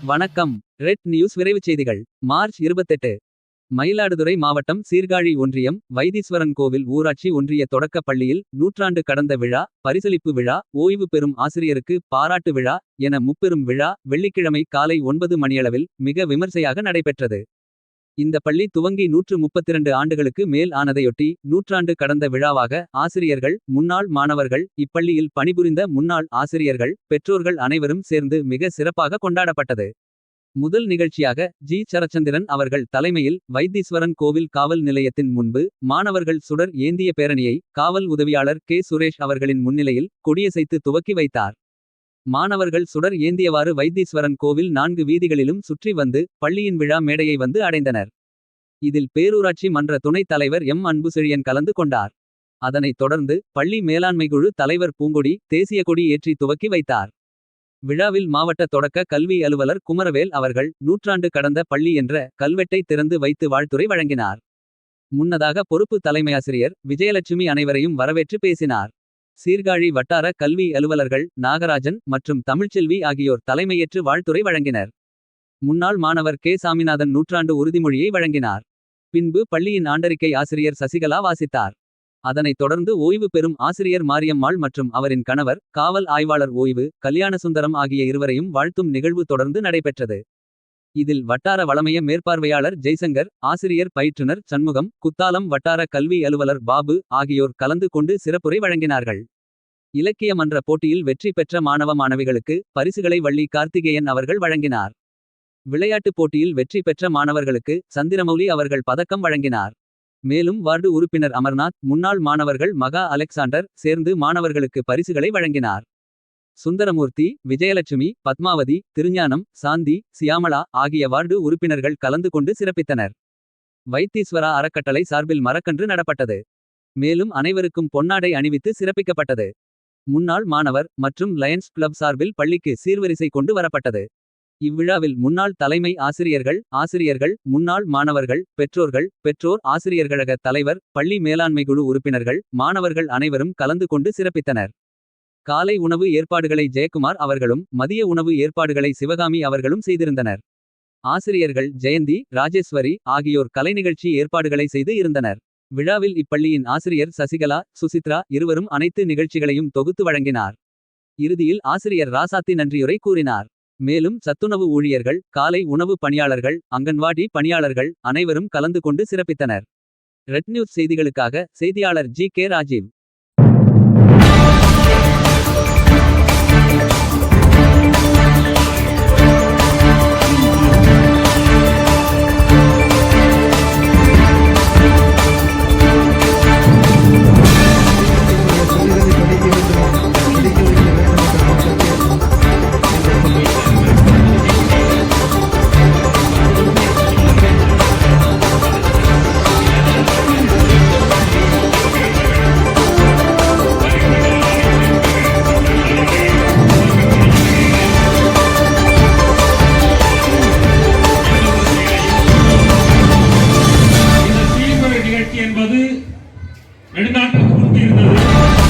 வணக்கம். Red news விரைவுச் செய்திகள். மார்ச் 28. மயிலாடுதுறை மாவட்டம் சீர்காழி ஒன்றியம் வைத்தீஸ்வரன் கோவில் ஊராட்சி ஒன்றிய தொடக்கப் பள்ளியில் நூற்றாண்டு கடந்த விழா, பரிசளிப்பு விழா, ஓய்வு பெறும் ஆசிரியருக்கு பாராட்டு விழா என முப்பெரும் விழா வெள்ளிக்கிழமை காலை 9 மணியளவில் மிக விமர்சையாக நடைபெற்றது. இந்த பள்ளி துவங்கி 132 ஆண்டுகளுக்கு மேல் ஆனதையொட்டி நூற்றாண்டு கடந்த விழாவாக ஆசிரியர்கள், முன்னாள் மாணவர்கள், இப்பள்ளியில் பணிபுரிந்த முன்னாள் ஆசிரியர்கள், பெற்றோர்கள் அனைவரும் சேர்ந்து மிக சிறப்பாக கொண்டாடப்பட்டது. முதல் நிகழ்ச்சியாக ஜி. சரச்சந்திரன் அவர்கள் தலைமையில் வைத்தீஸ்வரன் கோவில் காவல் நிலையத்தின் முன்பு மாணவர்கள் சுடர் ஏந்திய பேரணியை காவல் உதவியாளர் கே. சுரேஷ் அவர்களின் முன்னிலையில் கொடியசைத்து துவக்கி வைத்தார். மாணவர்கள் சுடர் ஏந்தியவாறு வைத்தீஸ்வரன் கோவில் 4 வீதிகளிலும் சுற்றி வந்து பள்ளியின் விழா மேடையை வந்து அடைந்தனர். இதில் பேரூராட்சி மன்ற துணைத் தலைவர் எம். அன்புசெழியன் கலந்து கொண்டார். அதனைத் தொடர்ந்து பள்ளி மேலாண்மைக்குழு தலைவர் பூங்கொடி, தேசிய கொடி ஏற்றி துவக்கி வைத்தார். விழாவில் மாவட்ட தொடக்க கல்வி அலுவலர் குமரவேல் அவர்கள் நூற்றாண்டு கடந்த பள்ளி என்ற கல்வெட்டை திறந்து வைத்து வாழ்த்துரை வழங்கினார். முன்னதாக பொறுப்பு தலைமையாசிரியர் விஜயலட்சுமி அனைவரையும் வரவேற்று பேசினார். சீர்காழி வட்டார கல்வி அலுவலர்கள் நாகராஜன் மற்றும் தமிழ்ச்செல்வி ஆகியோர் தலைமையேற்று வாழ்த்துரை வழங்கினர். முன்னாள் மாணவர் கே. சாமிநாதன் நூற்றாண்டு உறுதிமொழியை வழங்கினார். பின்பு பள்ளியின் ஆண்டறிக்கை ஆசிரியர் சசிகலா வாசித்தார். அதனைத் தொடர்ந்து ஓய்வு பெறும் ஆசிரியர் மாரியம்மாள் மற்றும் அவரின் கணவர் காவல் ஆய்வாளர் ஓய்வு கல்யாணசுந்தரம் ஆகிய இருவரையும் வாழ்த்தும் நிகழ்வு தொடர்ந்து நடைபெற்றது. இதில் வட்டார வளமைய மேற்பார்வையாளர் ஜெய்சங்கர், ஆசிரியர் பயிற்றுனர் சண்முகம், குத்தாலம் வட்டார கல்வி அலுவலர் பாபு ஆகியோர் கலந்து கொண்டு சிறப்புரை வழங்கினார்கள். இலக்கிய மன்ற போட்டியில் வெற்றி பெற்ற மாணவ மாணவிகளுக்கு பரிசுகளை வள்ளி கார்த்திகேயன் அவர்கள் வழங்கினார். விளையாட்டுப் போட்டியில் வெற்றி பெற்ற மாணவர்களுக்கு சந்திரமௌலி அவர்கள் பதக்கம் வழங்கினார். மேலும் வார்டு உறுப்பினர் அமர்நாத், முன்னாள் மாணவர்கள் மகா அலெக்சாண்டர் சேர்ந்து மாணவர்களுக்கு பரிசுகளை வழங்கினார். சுந்தரமூர்த்தி, விஜயலட்சுமி, பத்மாவதி, திருஞானம், சாந்தி, சியாமளா ஆகிய வார்டு உறுப்பினர்கள் கலந்து கொண்டு சிறப்பித்தனர். வைத்தீஸ்வரா அறக்கட்டளை சார்பில் மரக்கன்று நடப்பட்டது. மேலும் அனைவருக்கும் பொன்னாடை அணிவித்து சிறப்பிக்கப்பட்டது. முன்னாள் மாணவர் மற்றும் லயன்ஸ் கிளப் சார்பில் பள்ளிக்கு சீர்வரிசை கொண்டு வரப்பட்டது. இவ்விழாவில் முன்னாள் தலைமை ஆசிரியர்கள், முன்னாள் மாணவர்கள், பெற்றோர் ஆசிரியர்களக தலைவர், பள்ளி மேலாண்மைக்குழு உறுப்பினர்கள், மாணவர்கள் அனைவரும் கலந்து கொண்டு சிறப்பித்தனர். காலை உணவு ஏற்பாடுகளை ஜெயக்குமார் அவர்களும், மதிய உணவு ஏற்பாடுகளை சிவகாமி அவர்களும் செய்திருந்தனர். ஆசிரியர்கள் ஜெயந்தி, ராஜேஸ்வரி ஆகியோர் கலைநிகழ்ச்சி ஏற்பாடுகளை செய்து இருந்தனர். விழாவில் இப்பள்ளியின் ஆசிரியர் சசிகலா, சுசித்ரா இருவரும் அனைத்து நிகழ்ச்சிகளையும் தொகுத்து வழங்கினார். இறுதியில் ஆசிரியர் ராசாத்தி நன்றியுரை கூறினார். மேலும் சத்துணவு ஊழியர்கள், காலை உணவு பணியாளர்கள், அங்கன்வாடி பணியாளர்கள் அனைவரும் கலந்து கொண்டு சிறப்பித்தனர். ரெட் நியூஸ் செய்திகளுக்காக செய்தியாளர் ஜி. கே. ராஜீவ். என்பது நெடுநாட்களுக்கு முன்பு இருந்தது.